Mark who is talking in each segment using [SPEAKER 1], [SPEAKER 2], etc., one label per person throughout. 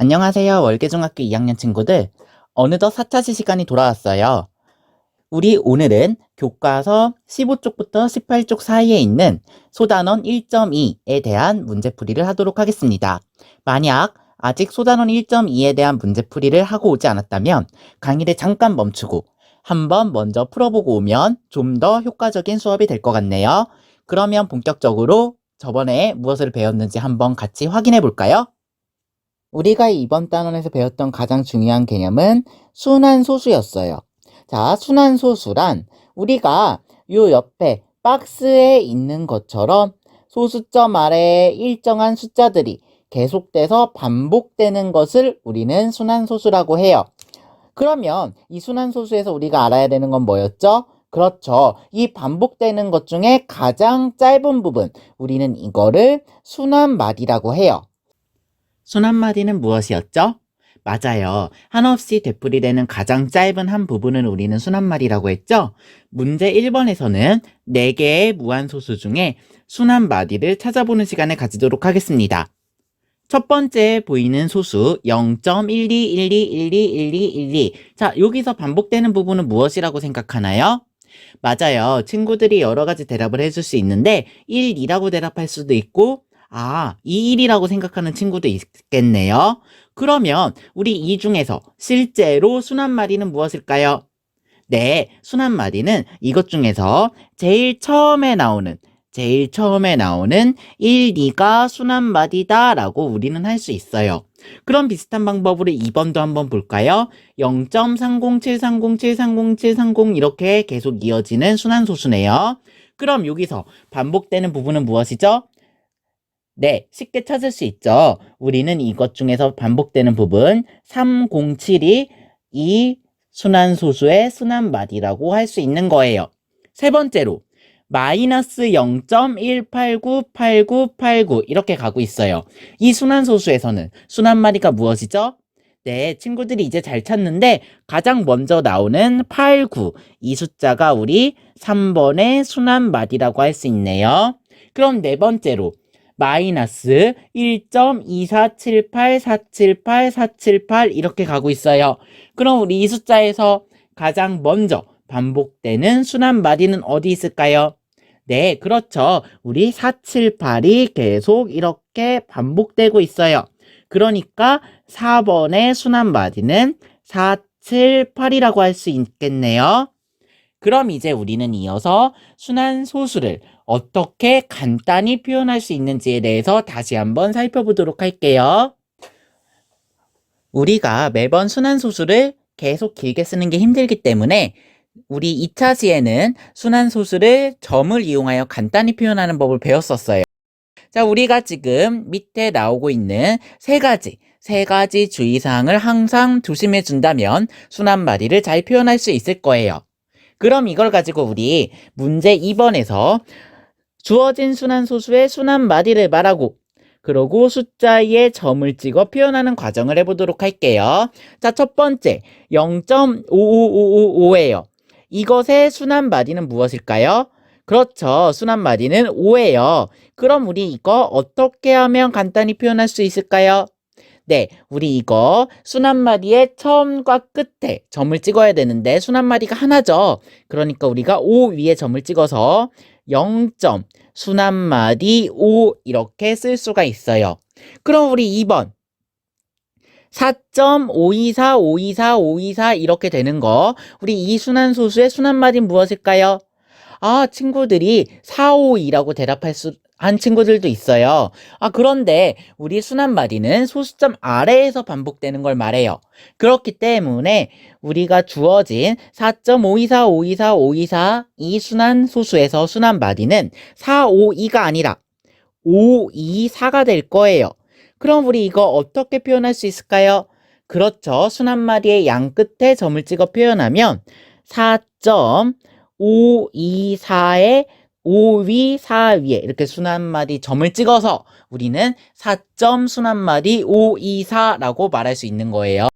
[SPEAKER 1] 안녕하세요. 월계중학교 2학년 친구들. 어느덧 4차시 시간이 돌아왔어요. 우리 오늘은 교과서 15쪽부터 18쪽 사이에 있는 소단원 1.2에 대한 문제풀이를 하도록 하겠습니다. 만약 아직 소단원 1.2에 대한 문제풀이를 하고 오지 않았다면 강의를 잠깐 멈추고 한번 먼저 풀어보고 오면 좀 더 효과적인 수업이 될 것 같네요. 그러면 본격적으로 저번에 무엇을 배웠는지 한번 같이 확인해 볼까요? 우리가 이번 단원에서 배웠던 가장 중요한 개념은 순환소수였어요. 자, 순환소수란 우리가 요 옆에 박스에 있는 것처럼 소수점 아래에 일정한 숫자들이 계속돼서 반복되는 것을 우리는 순환소수라고 해요. 그러면 이 순환소수에서 우리가 알아야 되는 건 뭐였죠? 그렇죠. 이 반복되는 것 중에 가장 짧은 부분, 우리는 이거를 순환마디라고 해요. 순환마디는 무엇이었죠? 맞아요. 한없이 되풀이되는 가장 짧은 한 부분을 우리는 순환마디라고 했죠? 문제 1번에서는 4개의 무한소수 중에 순환마디를 찾아보는 시간을 가지도록 하겠습니다. 첫 번째 보이는 소수 0.1212121212. 자, 여기서 반복되는 부분은 무엇이라고 생각하나요? 맞아요. 친구들이 여러 가지 대답을 해줄 수 있는데 1, 2라고 대답할 수도 있고 2, 1이라고 생각하는 친구도 있겠네요. 그러면 우리 이 중에서 실제로 순환마디는 무엇일까요? 네, 순환마디는 이것 중에서 제일 처음에 나오는 1, 2가 순환마디다 라고 우리는 할 수 있어요. 그럼 비슷한 방법으로 2번도 한번 볼까요? 0.30730730730 이렇게 계속 이어지는 순환소수네요. 그럼 여기서 반복되는 부분은 무엇이죠? 네, 쉽게 찾을 수 있죠. 우리는 이것 중에서 반복되는 부분 3072 이 순환소수의 순환마디라고 할 수 있는 거예요. 세 번째로 마이너스 0.1898989 이렇게 가고 있어요. 이 순환소수에서는 순환마디가 무엇이죠? 네, 친구들이 이제 잘 찾는데 가장 먼저 나오는 89, 이 숫자가 우리 3번의 순환마디라고 할 수 있네요. 그럼 네 번째로 마이너스 1.2478478 이렇게 가고 있어요. 그럼 우리 이 숫자에서 가장 먼저 반복되는 순환마디는 어디 있을까요? 네, 그렇죠. 우리 478이 계속 이렇게 반복되고 있어요. 그러니까 4번의 순환마디는 478이라고 할 수 있겠네요. 그럼 이제 우리는 이어서 순환소수를 어떻게 간단히 표현할 수 있는지에 대해서 다시 한번 살펴보도록 할게요. 우리가 매번 순환소수를 계속 길게 쓰는 게 힘들기 때문에 우리 2차 시에는 순환소수를 점을 이용하여 간단히 표현하는 법을 배웠었어요. 자, 우리가 지금 밑에 나오고 있는 세 가지 주의사항을 항상 조심해 준다면 순환마디를 잘 표현할 수 있을 거예요. 그럼 이걸 가지고 우리 문제 2번에서 주어진 순환소수의 순환마디를 말하고 그러고 숫자에 점을 찍어 표현하는 과정을 해보도록 할게요. 자, 첫 번째 0.55555예요. 이것의 순환마디는 무엇일까요? 그렇죠. 순환마디는 5예요. 그럼 우리 이거 어떻게 하면 간단히 표현할 수 있을까요? 네, 우리 이거 순환마디의 처음과 끝에 점을 찍어야 되는데 순환마디가 하나죠. 그러니까 우리가 5 위에 점을 찍어서 0. 순환마디 5 이렇게 쓸 수가 있어요. 그럼 우리 2번 4.524 이렇게 되는 거 우리 이 순환소수의 순환마디는 무엇일까요? 친구들이 452라고 한 친구들도 있어요. 그런데 우리 순환마디는 소수점 아래에서 반복되는 걸 말해요. 그렇기 때문에 우리가 주어진 4.524 이 순환소수에서 순환마디는 452가 아니라 524가 될 거예요. 그럼 우리 이거 어떻게 표현할 수 있을까요? 그렇죠. 순환마디의 양 끝에 점을 찍어 표현하면 4.524에 5위, 4위에 이렇게 순환마디 점을 찍어서 우리는 4점 순환마디 524라고 말할 수 있는 거예요.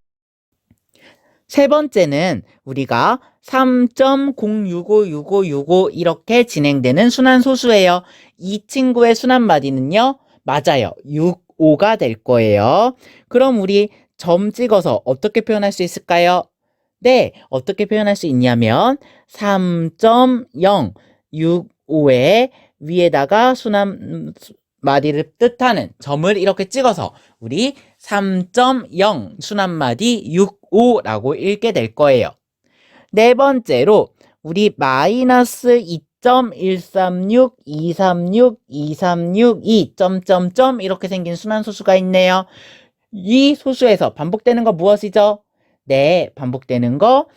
[SPEAKER 1] 세 번째는 우리가 3.0656565 이렇게 진행되는 순환소수예요. 이 친구의 순환마디는요. 맞아요. 6,5가 될 거예요. 그럼 우리 점 찍어서 어떻게 표현할 수 있을까요? 네, 어떻게 표현할 수 있냐면 3.0, 6,5의 위에다가 순환마디를 뜻하는 점을 이렇게 찍어서 우리 3.0 순환마디 6,5라고 읽게 될 거예요. 네 번째로 우리 마이너스 2.136, 236, 236, 2 이렇게 생긴 순환소수가 있네요. 이 소수에서 반복되는 거 무엇이죠? 네, 반복되는 거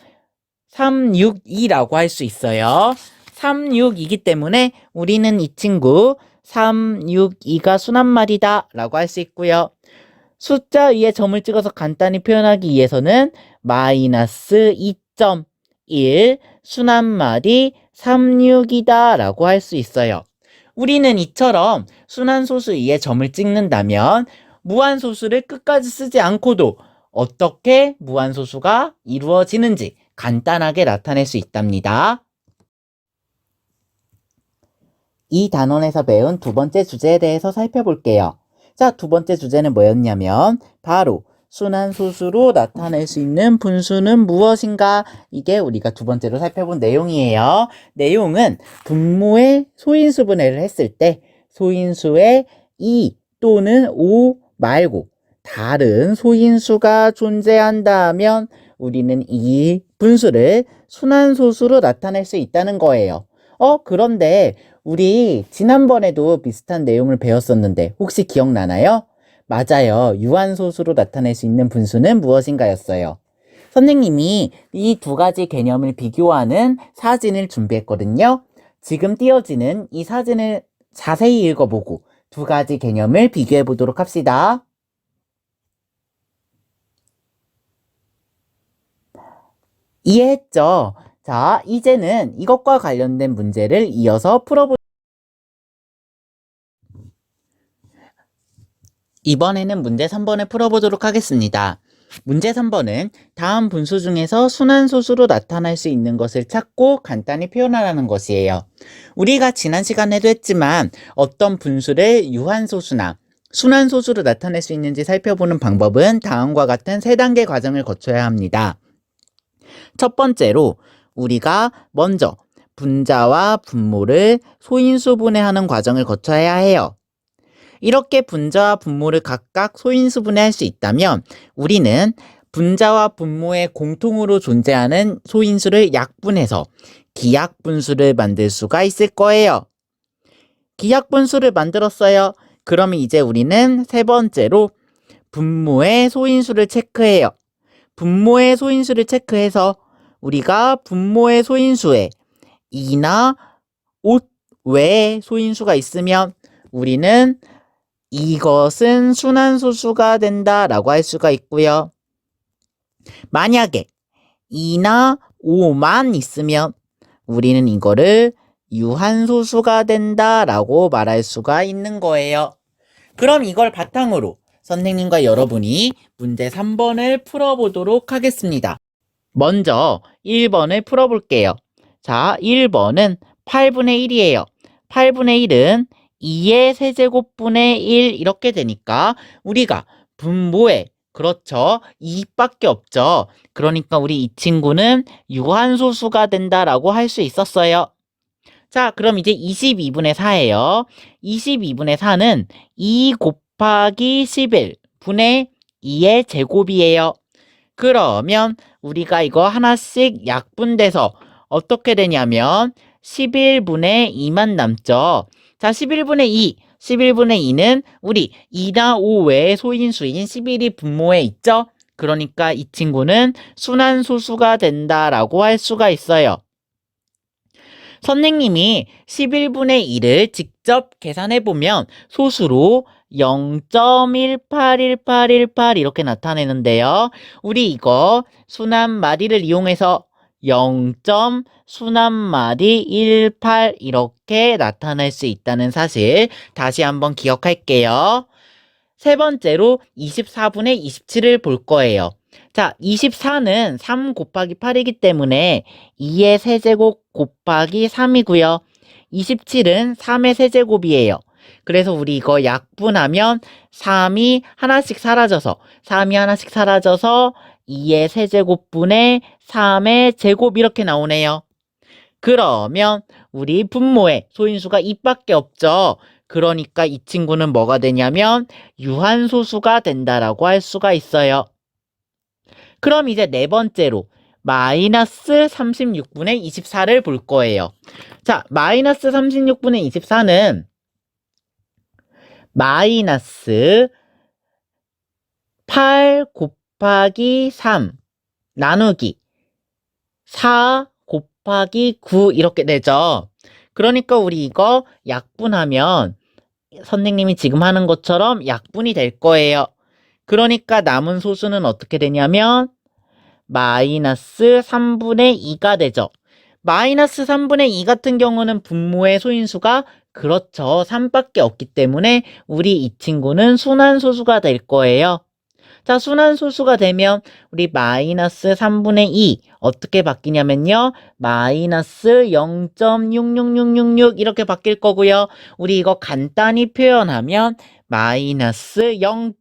[SPEAKER 1] 362라고 할 수 있어요. 362이기 때문에 우리는 이 친구 362가 순환말이다 라고 할 수 있고요. 숫자 위에 점을 찍어서 간단히 표현하기 위해서는 마이너스 2.1 순환말이 36이다 라고 할 수 있어요. 우리는 이처럼 순환소수 위에 점을 찍는다면 무한소수를 끝까지 쓰지 않고도 어떻게 무한소수가 이루어지는지 간단하게 나타낼 수 있답니다. 이 단원에서 배운 두 번째 주제에 대해서 살펴볼게요. 자, 두 번째 주제는 뭐였냐면 바로 순환소수로 나타낼 수 있는 분수는 무엇인가? 이게 우리가 두 번째로 살펴본 내용이에요. 내용은 분모의 소인수 분해를 했을 때 소인수의 2 또는 5 말고 다른 소인수가 존재한다면 우리는 이 분수를 순환소수로 나타낼 수 있다는 거예요. 그런데 우리 지난번에도 비슷한 내용을 배웠었는데 혹시 기억나나요? 맞아요. 유한소수로 나타낼 수 있는 분수는 무엇인가였어요. 선생님이 이 두 가지 개념을 비교하는 사진을 준비했거든요. 지금 띄어지는 이 사진을 자세히 읽어보고 두 가지 개념을 비교해 보도록 합시다. 이해했죠? 자, 이제는 이것과 관련된 문제를 이어서 이번에는 문제 3번을 풀어보도록 하겠습니다. 문제 3번은 다음 분수 중에서 순환소수로 나타날 수 있는 것을 찾고 간단히 표현하라는 것이에요. 우리가 지난 시간에도 했지만 어떤 분수를 유한소수나 순환소수로 나타낼 수 있는지 살펴보는 방법은 다음과 같은 3단계 과정을 거쳐야 합니다. 첫 번째로 우리가 먼저 분자와 분모를 소인수 분해하는 과정을 거쳐야 해요. 이렇게 분자와 분모를 각각 소인수 분해할 수 있다면 우리는 분자와 분모의 공통으로 존재하는 소인수를 약분해서 기약분수를 만들 수가 있을 거예요. 기약분수를 만들었어요. 그러면 이제 우리는 세 번째로 분모의 소인수를 체크해요. 분모의 소인수를 체크해서 우리가 분모의 소인수에 2나 5 외에 소인수가 있으면 우리는 이것은 순환소수가 된다라고 할 수가 있고요. 만약에 2나 5만 있으면 우리는 이거를 유한소수가 된다라고 말할 수가 있는 거예요. 그럼 이걸 바탕으로 선생님과 여러분이 문제 3번을 풀어보도록 하겠습니다. 먼저 1번을 풀어볼게요. 자, 1번은 8분의 1이에요. 8분의 1은 2의 세제곱분의 1 이렇게 되니까 우리가 분모에 그렇죠. 2밖에 없죠. 그러니까 우리 이 친구는 유한소수가 된다라고 할 수 있었어요. 자, 그럼 이제 22분의 4예요. 22분의 4는 2 곱하기 11분의 2의 제곱이에요. 그러면 우리가 이거 하나씩 약분돼서 어떻게 되냐면 11분의 2만 남죠. 자, 11분의 2는 우리 2나 5 외의 소인수인 11이 분모에 있죠? 그러니까 이 친구는 순환소수가 된다라고 할 수가 있어요. 선생님이 11분의 1을 직접 계산해보면 소수로 0.181818 이렇게 나타내는데요. 우리 이거 순환마디를 이용해서 0. 순환마디 18 이렇게 나타낼 수 있다는 사실 다시 한번 기억할게요. 세 번째로 24분의 27을 볼 거예요. 자, 24는 3 곱하기 8이기 때문에 2의 세제곱 곱하기 3이고요. 27은 3의 세제곱이에요. 그래서 우리 이거 약분하면 3이 하나씩 사라져서 2의 세제곱분의 3의 제곱 이렇게 나오네요. 그러면 우리 분모의 소인수가 2밖에 없죠. 그러니까 이 친구는 뭐가 되냐면 유한소수가 된다라고 할 수가 있어요. 그럼 이제 네 번째로 마이너스 36분의 24를 볼 거예요. 자, 마이너스 36분의 24는 마이너스 8 곱하기 3 나누기 4 곱하기 9 이렇게 되죠. 그러니까 우리 이거 약분하면 선생님이 지금 하는 것처럼 약분이 될 거예요. 그러니까 남은 소수는 어떻게 되냐면 마이너스 3분의 2가 되죠. 마이너스 3분의 2 같은 경우는 분모의 소인수가 그렇죠. 3밖에 없기 때문에 우리 이 친구는 순환소수가 될 거예요. 자, 순환소수가 되면 우리 마이너스 3분의 2 어떻게 바뀌냐면요. 마이너스 0.66666 이렇게 바뀔 거고요. 우리 이거 간단히 표현하면 마이너스 0.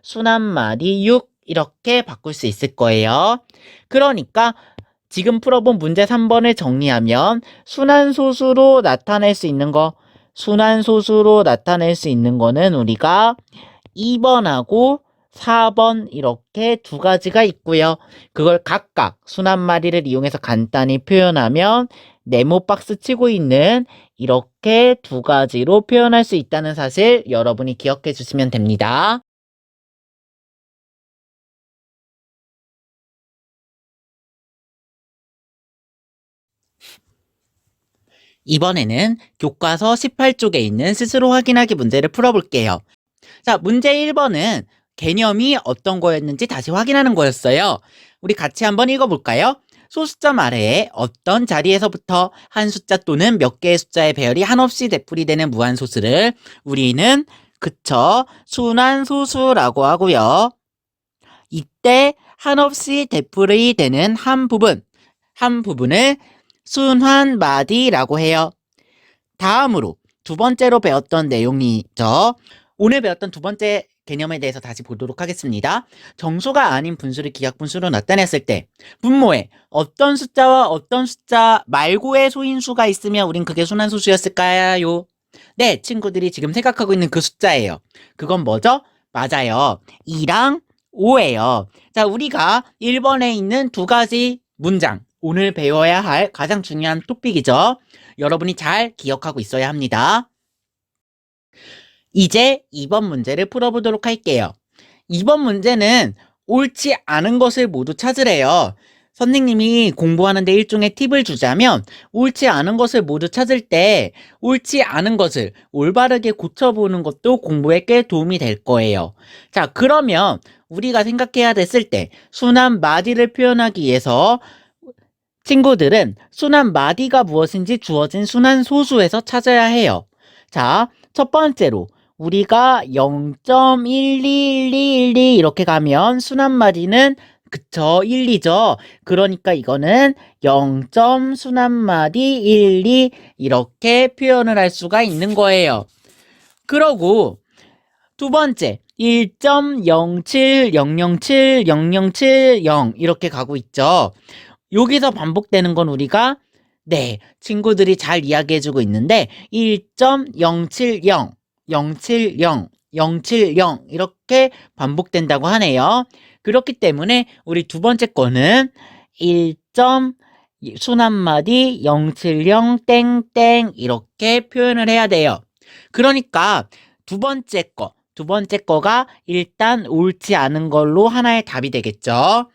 [SPEAKER 1] 순환말이 6 이렇게 바꿀 수 있을 거예요. 그러니까 지금 풀어본 문제 3번을 정리하면 순환소수로 나타낼 수 있는 거는 우리가 2번하고 4번 이렇게 두 가지가 있고요. 그걸 각각 순환마리를 이용해서 간단히 표현하면 네모 박스 치고 있는 이렇게 두 가지로 표현할 수 있다는 사실 여러분이 기억해 주시면 됩니다. 이번에는 교과서 18쪽에 있는 스스로 확인하기 문제를 풀어볼게요. 자, 문제 1번은 개념이 어떤 거였는지 다시 확인하는 거였어요. 우리 같이 한번 읽어볼까요? 소수점 아래에 어떤 자리에서부터 한 숫자 또는 몇 개의 숫자의 배열이 한없이 대풀이 되는 무한소수를 우리는 순환소수라고 하고요. 이때 한없이 대풀이 되는 한 부분을 순환마디라고 해요. 다음으로 두 번째로 배웠던 내용이죠. 오늘 배웠던 두 번째 개념에 대해서 다시 보도록 하겠습니다. 정수가 아닌 분수를 기하분수로 나타냈을 때 분모에 어떤 숫자와 어떤 숫자 말고의 소인수가 있으면 우린 그게 순환소수였을까요? 네, 친구들이 지금 생각하고 있는 그 숫자예요. 그건 뭐죠? 맞아요. 2랑 5예요. 자, 우리가 1번에 있는 두 가지 문장, 오늘 배워야 할 가장 중요한 토픽이죠. 여러분이 잘 기억하고 있어야 합니다. 이제 2번 문제를 풀어보도록 할게요. 2번 문제는 옳지 않은 것을 모두 찾으래요. 선생님이 공부하는데 일종의 팁을 주자면 옳지 않은 것을 모두 찾을 때 옳지 않은 것을 올바르게 고쳐보는 것도 공부에 꽤 도움이 될 거예요. 자, 그러면 우리가 생각해야 됐을 때 순환 마디를 표현하기 위해서 친구들은 순환 마디가 무엇인지 주어진 순환 소수에서 찾아야 해요. 자, 첫 번째로 우리가 0.121212 이렇게 가면 순환 마디는 1이죠. 그러니까 이거는 0. 순환 마디 12 이렇게 표현을 할 수가 있는 거예요. 그러고 두 번째 1.070070070 이렇게 가고 있죠. 여기서 반복되는 건 우리가 친구들이 잘 이야기해주고 있는데 1.070, 070, 070 이렇게 반복된다고 하네요. 그렇기 때문에 우리 두 번째 거는 1. 순환마디 070 땡땡 이렇게 표현을 해야 돼요. 그러니까 두 번째 거가 일단 옳지 않은 걸로 하나의 답이 되겠죠.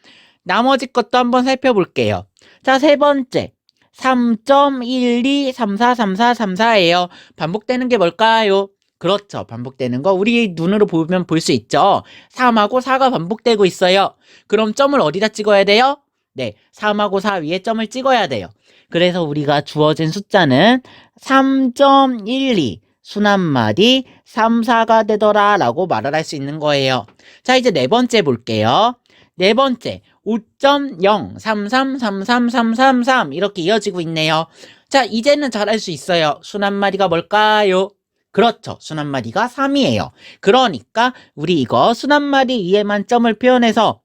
[SPEAKER 1] 나머지 것도 한번 살펴볼게요. 자, 세 번째 3.12343434예요. 반복되는 게 뭘까요? 그렇죠. 반복되는 거 우리 눈으로 보면 볼 수 있죠. 3하고 4가 반복되고 있어요. 그럼 점을 어디다 찍어야 돼요? 네, 3하고 4 위에 점을 찍어야 돼요. 그래서 우리가 주어진 숫자는 3.12 순환마디 3, 4가 되더라 라고 말을 할 수 있는 거예요. 자, 이제 네 번째 볼게요. 네 번째 5.0333333 이렇게 이어지고 있네요. 자, 이제는 잘 알 수 있어요. 순환마디가 뭘까요? 그렇죠. 순한마디가 3이에요. 그러니까 우리 이거 순한마디 위에만 점을 표현해서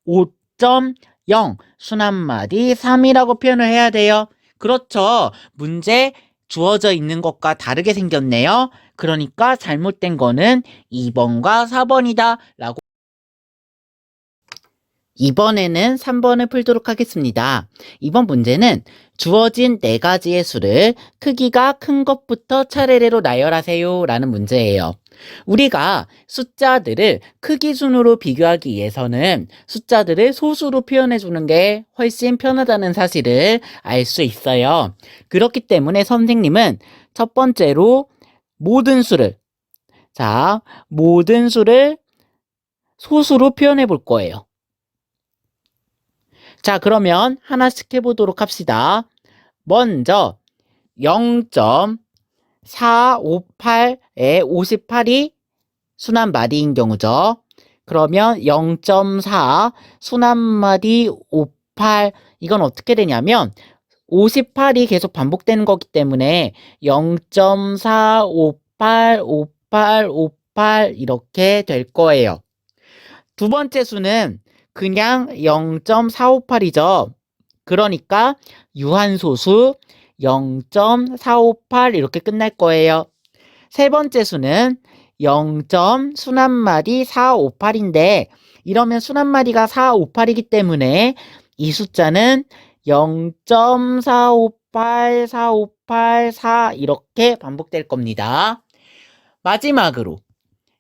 [SPEAKER 1] 5.0 순한마디 3이라고 표현을 해야 돼요. 그렇죠. 문제 주어져 있는 것과 다르게 생겼네요. 그러니까 잘못된 거는 2번과 4번이다 라고. 이번에는 3번을 풀도록 하겠습니다. 이번 문제는 주어진 4가지의 수를 크기가 큰 것부터 차례로 나열하세요 라는 문제예요. 우리가 숫자들을 크기 순으로 비교하기 위해서는 숫자들을 소수로 표현해 주는 게 훨씬 편하다는 사실을 알 수 있어요. 그렇기 때문에 선생님은 첫 번째로 모든 수를 소수로 표현해 볼 거예요. 자, 그러면 하나씩 해보도록 합시다. 먼저 0.458에 58이 순한마디인 경우죠. 그러면 0.4 순한마디 58 이건 어떻게 되냐면 58이 계속 반복되는 거기 때문에 0.458 58 58 이렇게 될 거예요. 두 번째 수는 그냥 0.458이죠. 그러니까 유한소수 0.458 이렇게 끝날 거예요. 세 번째 수는 0. 순한마디 458인데 이러면 순한마디가 458이기 때문에 이 숫자는 0.458 458 4 이렇게 반복될 겁니다. 마지막으로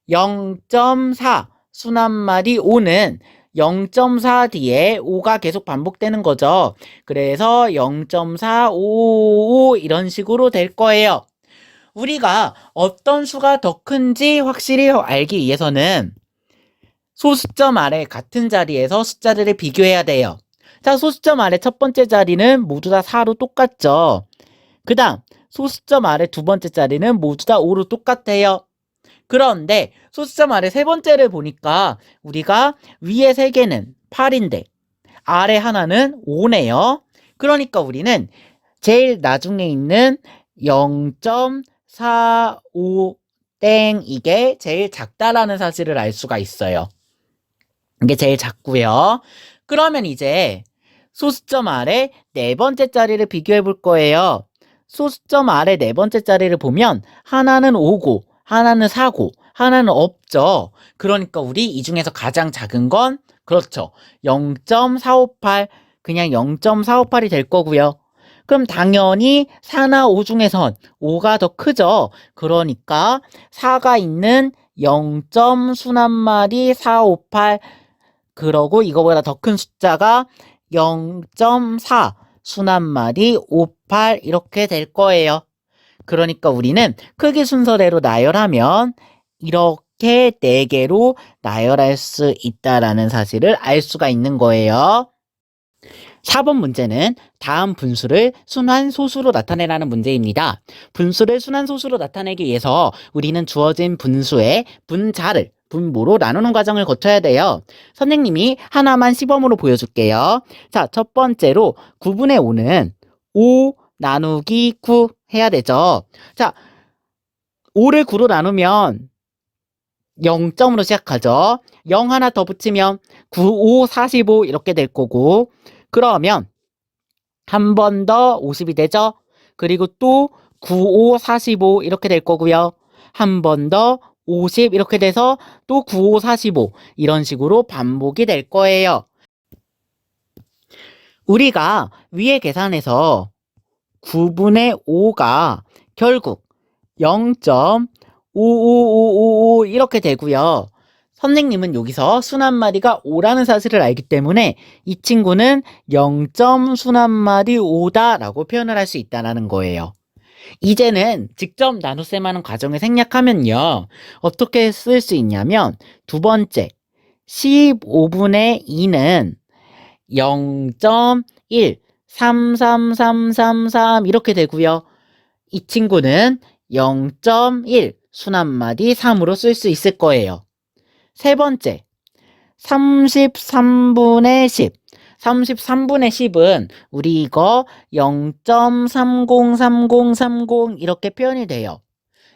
[SPEAKER 1] 0.4 순한마디 5는 0.4 뒤에 5가 계속 반복되는 거죠. 그래서 0.455 이런 식으로 될 거예요. 우리가 어떤 수가 더 큰지 확실히 알기 위해서는 소수점 아래 같은 자리에서 숫자들을 비교해야 돼요. 자, 소수점 아래 첫 번째 자리는 모두 다 4로 똑같죠. 그 다음 소수점 아래 두 번째 자리는 모두 다 5로 똑같아요. 그런데 소수점 아래 세 번째를 보니까 우리가 위에 세 개는 8인데 아래 하나는 5네요. 그러니까 우리는 제일 나중에 있는 0.45 땡 이게 제일 작다라는 사실을 알 수가 있어요. 이게 제일 작고요. 그러면 이제 소수점 아래 네 번째 자리를 비교해 볼 거예요. 소수점 아래 네 번째 자리를 보면 하나는 5고 하나는 4고 하나는 없죠. 그러니까 우리 이 중에서 가장 작은 건 그렇죠. 0.458 그냥 0.458이 될 거고요. 그럼 당연히 4나 5 중에선 5가 더 크죠. 그러니까 4가 있는 0. 순한마디 458 그러고 이거보다 더 큰 숫자가 0.4 순한마디 58 이렇게 될 거예요. 그러니까 우리는 크기 순서대로 나열하면 이렇게 4개로 나열할 수 있다라는 사실을 알 수가 있는 거예요. 4번 문제는 다음 분수를 순환소수로 나타내라는 문제입니다. 분수를 순환소수로 나타내기 위해서 우리는 주어진 분수의 분자를 분모로 나누는 과정을 거쳐야 돼요. 선생님이 하나만 시범으로 보여줄게요. 자, 첫 번째로 9분의 5는 5 나누기 9 해야 되죠. 자, 5를 9로 나누면 0점으로 시작하죠. 0 하나 더 붙이면 9, 5, 45 이렇게 될 거고 그러면 한 번 더 50이 되죠. 그리고 또 9, 5, 45 이렇게 될 거고요. 한 번 더 50 이렇게 돼서 또 9, 5, 45 이런 식으로 반복이 될 거예요. 우리가 위에 계산해서 9분의 5가 결국 0.55555 이렇게 되고요. 선생님은 여기서 순한마디가 5라는 사실을 알기 때문에 이 친구는 0. 순한마디 5다 라고 표현을 할 수 있다는 거예요. 이제는 직접 나눗셈 하는 과정을 생략하면요. 어떻게 쓸 수 있냐면 두 번째 15분의 2는 0.1 33333 이렇게 되고요. 이 친구는 0.1 순한마디 3으로 쓸 수 있을 거예요. 세 번째 33분의 10 33분의 10은 우리 이거 0.303030 이렇게 표현이 돼요.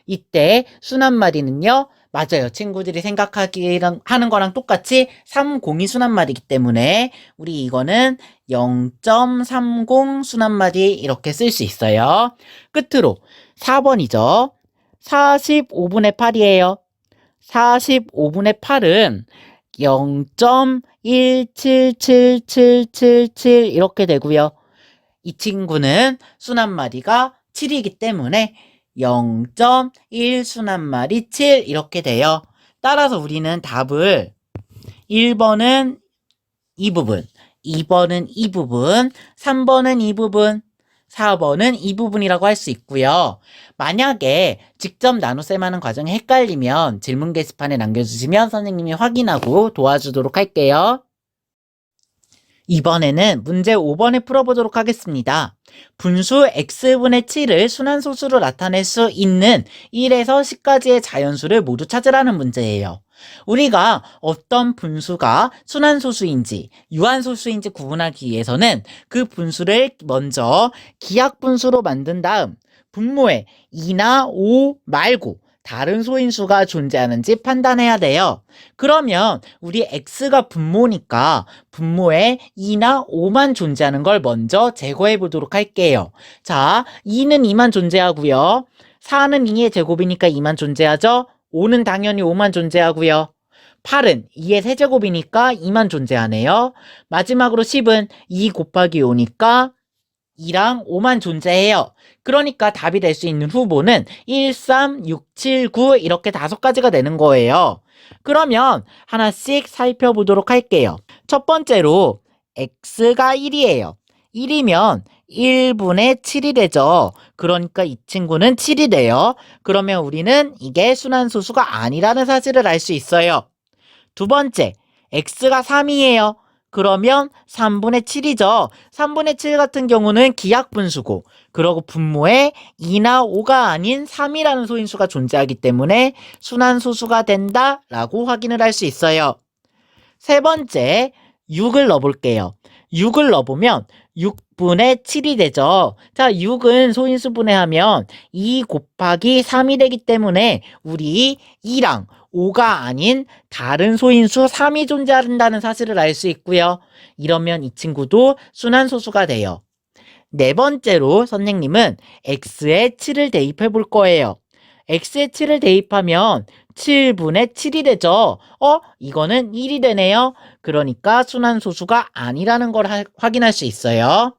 [SPEAKER 1] 이때 순환마리는요, 맞아요. 친구들이 생각하기랑 하는 거랑 똑같이 30이 순환마리이기 때문에 우리 이거는 0.30 순환마리 이렇게 쓸 수 있어요. 끝으로 4번이죠. 45분의 8이에요. 45분의 8은 0.1777777 이렇게 되고요. 이 친구는 순환마리가 7이기 때문에 0.1 순환마리 7 이렇게 돼요. 따라서 우리는 답을 1번은 이 부분, 2번은 이 부분, 3번은 이 부분, 4번은 이 부분이라고 할 수 있고요. 만약에 직접 나눗셈 하는 과정이 헷갈리면 질문 게시판에 남겨주시면 선생님이 확인하고 도와주도록 할게요. 이번에는 문제 5번을 풀어보도록 하겠습니다. 분수 x분의 7을 순환소수로 나타낼 수 있는 1에서 10까지의 자연수를 모두 찾으라는 문제예요. 우리가 어떤 분수가 순환소수인지 유한소수인지 구분하기 위해서는 그 분수를 먼저 기하분수로 만든 다음 분모에 2나 5 말고 다른 소인수가 존재하는지 판단해야 돼요. 그러면 우리 x가 분모니까 분모에 2나 5만 존재하는 걸 먼저 제거해 보도록 할게요. 자, 2는 2만 존재하고요. 4는 2의 제곱이니까 2만 존재하죠. 5는 당연히 5만 존재하고요. 8은 2의 세제곱이니까 2만 존재하네요. 마지막으로 10은 2 곱하기 5니까 2랑 5만 존재해요. 그러니까 답이 될 수 있는 후보는 1, 3, 6, 7, 9 이렇게 5가지가 되는 거예요. 그러면 하나씩 살펴보도록 할게요. 첫 번째로 x가 1이에요. 1이면 1분의 7이 되죠. 그러니까 이 친구는 7이 돼요. 그러면 우리는 이게 순환소수가 아니라는 사실을 알 수 있어요. 두 번째, x가 3이에요. 그러면 3분의 7이죠. 3분의 7 같은 경우는 기하분수고 그러고 분모에 2나 5가 아닌 3이라는 소인수가 존재하기 때문에 순환소수가 된다라고 확인을 할 수 있어요. 세 번째, 6을 넣어볼게요. 6을 넣어보면 6분의 7이 되죠. 자, 6은 소인수 분해하면 2 곱하기 3이 되기 때문에 우리 2랑 5가 아닌 다른 소인수 3이 존재한다는 사실을 알 수 있고요. 이러면 이 친구도 순환소수가 돼요. 네 번째로 선생님은 x에 7을 대입해 볼 거예요. x에 7을 대입하면 7분의 7이 되죠. 이거는 1이 되네요. 그러니까 순환소수가 아니라는 걸 확인할 수 있어요.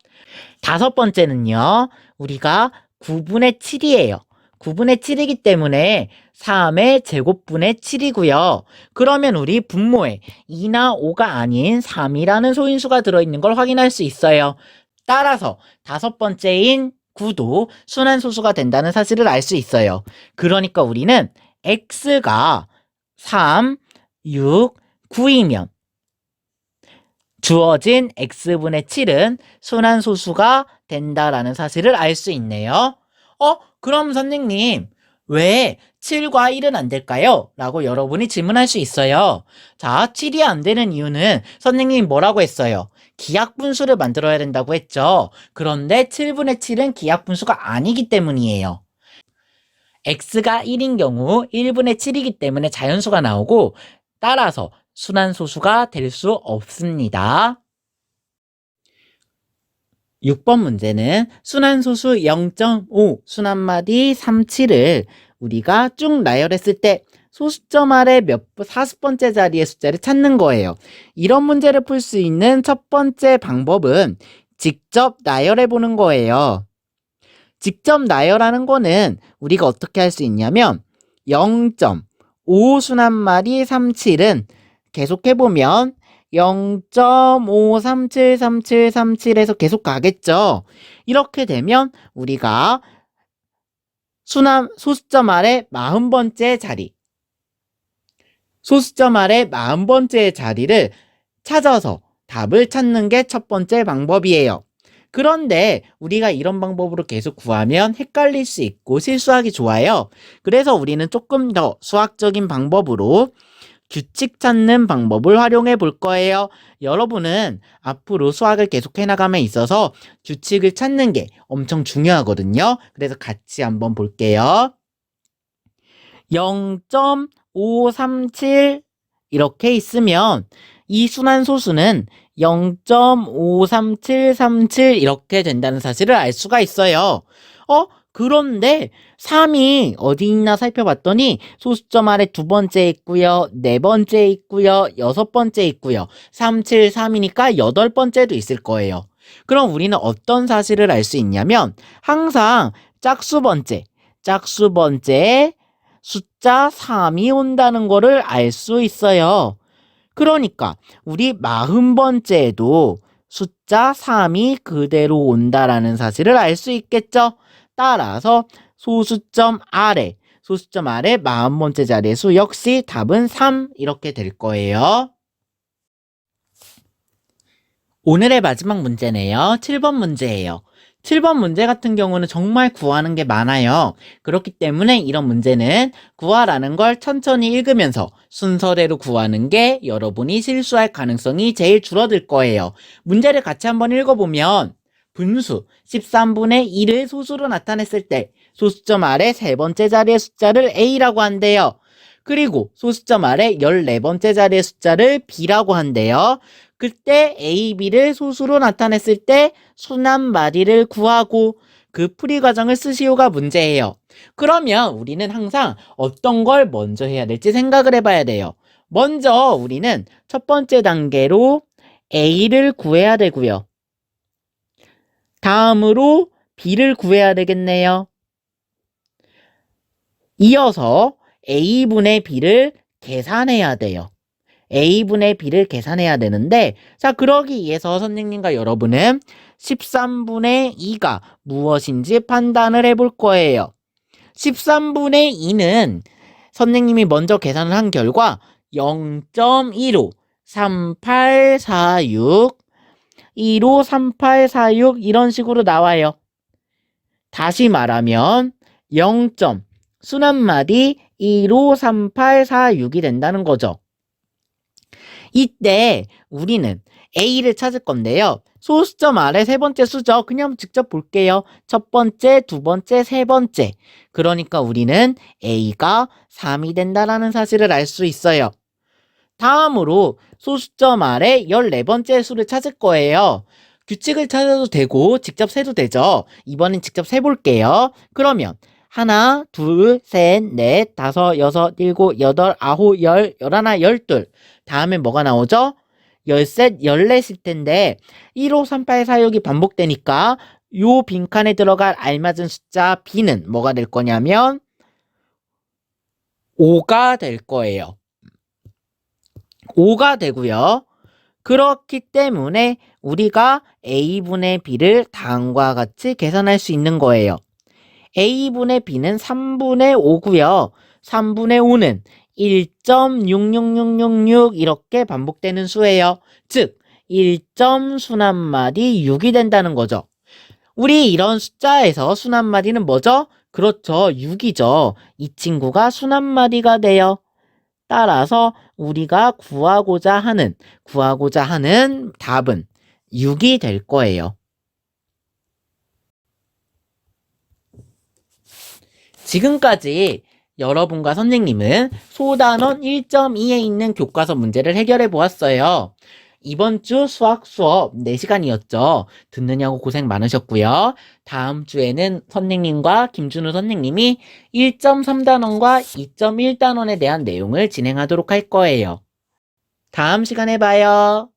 [SPEAKER 1] 다섯 번째는요. 우리가 9분의 7이에요. 9분의 7이기 때문에 3의 제곱분의 7이고요. 그러면 우리 분모에 2나 5가 아닌 3이라는 소인수가 들어있는 걸 확인할 수 있어요. 따라서 다섯 번째인 9도 순환소수가 된다는 사실을 알 수 있어요. 그러니까 우리는 x가 3, 6, 9이면 주어진 x분의 7은 순환소수가 된다라는 사실을 알 수 있네요. 그럼 선생님, 왜 7과 1은 안 될까요? 라고 여러분이 질문할 수 있어요. 자, 7이 안 되는 이유는 선생님이 뭐라고 했어요? 기하분수를 만들어야 된다고 했죠. 그런데 7분의 7은 기하분수가 아니기 때문이에요. x가 1인 경우 1분의 7이기 때문에 자연수가 나오고 따라서 순환소수가 될 수 없습니다. 6번 문제는 순환소수 0.5 순환마디 37을 우리가 쭉 나열했을 때 소수점 아래 40번째 자리의 숫자를 찾는 거예요. 이런 문제를 풀 수 있는 첫 번째 방법은 직접 나열해 보는 거예요. 직접 나열하는 거는 우리가 어떻게 할 수 있냐면 0.5 순환마리 37은 계속해보면 0.5373737에서 계속 가겠죠. 이렇게 되면 우리가 소수점 아래 40번째 자리, 소수점 아래 40번째 자리를 찾아서 답을 찾는 게 첫 번째 방법이에요. 그런데 우리가 이런 방법으로 계속 구하면 헷갈릴 수 있고 실수하기 좋아요. 그래서 우리는 조금 더 수학적인 방법으로 규칙 찾는 방법을 활용해 볼 거예요. 여러분은 앞으로 수학을 계속 해나감에 있어서 규칙을 찾는 게 엄청 중요하거든요. 그래서 같이 한번 볼게요. 0.537 이렇게 있으면 이 순환소수는 0.53737 이렇게 된다는 사실을 알 수가 있어요. 그런데 3이 어디 있나 살펴봤더니 소수점 아래 두 번째 있고요, 네 번째 있고요, 여섯 번째 있고요. 373이니까 여덟 번째도 있을 거예요. 그럼 우리는 어떤 사실을 알 수 있냐면 항상 짝수 번째에 숫자 3이 온다는 거를 알 수 있어요. 그러니까 우리 40번째에도 숫자 3이 그대로 온다라는 사실을 알 수 있겠죠. 따라서 소수점 아래 40번째 자리의 수 역시 답은 3 이렇게 될 거예요. 오늘의 마지막 문제네요. 7번 문제예요. 7번 문제 같은 경우는 정말 구하는 게 많아요. 그렇기 때문에 이런 문제는 구하라는 걸 천천히 읽으면서 순서대로 구하는 게 여러분이 실수할 가능성이 제일 줄어들 거예요. 문제를 같이 한번 읽어보면 분수 13분의 1을 소수로 나타냈을 때 소수점 아래 세 번째 자리의 숫자를 A라고 한대요. 그리고 소수점 아래 14번째 자리의 숫자를 B라고 한대요. 그때 A, B를 소수로 나타냈을 때 순한 마디를 구하고 그 풀이 과정을 쓰시오가 문제예요. 그러면 우리는 항상 어떤 걸 먼저 해야 될지 생각을 해봐야 돼요. 먼저 우리는 첫 번째 단계로 A를 구해야 되고요. 다음으로 B를 구해야 되겠네요. 이어서 A분의 B를 계산해야 돼요. A분의 B를 계산해야 되는데, 자, 그러기 위해서 선생님과 여러분은 13분의 2가 무엇인지 판단을 해볼 거예요. 13분의 2는 선생님이 먼저 계산을 한 결과 0.15 3846 15 3846 이런 식으로 나와요. 다시 말하면 0. 순한마디 15 3846이 된다는 거죠. 이때 우리는 A를 찾을 건데요. 소수점 아래 세 번째 수죠. 그냥 직접 볼게요. 첫 번째, 두 번째, 세 번째. 그러니까 우리는 A가 3이 된다라는 사실을 알 수 있어요. 다음으로 소수점 아래 14번째 수를 찾을 거예요. 규칙을 찾아도 되고 직접 세도 되죠. 이번엔 직접 세볼게요. 그러면 하나, 둘, 셋, 넷, 다섯, 여섯, 일곱, 여덟, 아홉, 열, 열하나, 열둘. 다음에 뭐가 나오죠? 열셋, 열넷일 텐데 15, 38, 46이 반복되니까 요 빈칸에 들어갈 알맞은 숫자 B는 뭐가 될 거냐면 5가 될 거예요. 5가 되고요. 그렇기 때문에 우리가 A분의 B를 다음과 같이 계산할 수 있는 거예요. A분의 B는 3분의 5고요. 3분의 5는 1.66666 이렇게 반복되는 수예요. 즉 1점 순한마디 6이 된다는 거죠. 우리 이런 숫자에서 순한마디는 뭐죠? 그렇죠. 6이죠. 이 친구가 순한마디가 돼요. 따라서 우리가 구하고자 하는 답은 6이 될 거예요. 지금까지 여러분과 선생님은 소단원 1.2에 있는 교과서 문제를 해결해 보았어요. 이번 주 수학 수업 4시간이었죠. 듣느냐고 고생 많으셨고요. 다음 주에는 선생님과 김준우 선생님이 1.3단원과 2.1단원에 대한 내용을 진행하도록 할 거예요. 다음 시간에 봐요.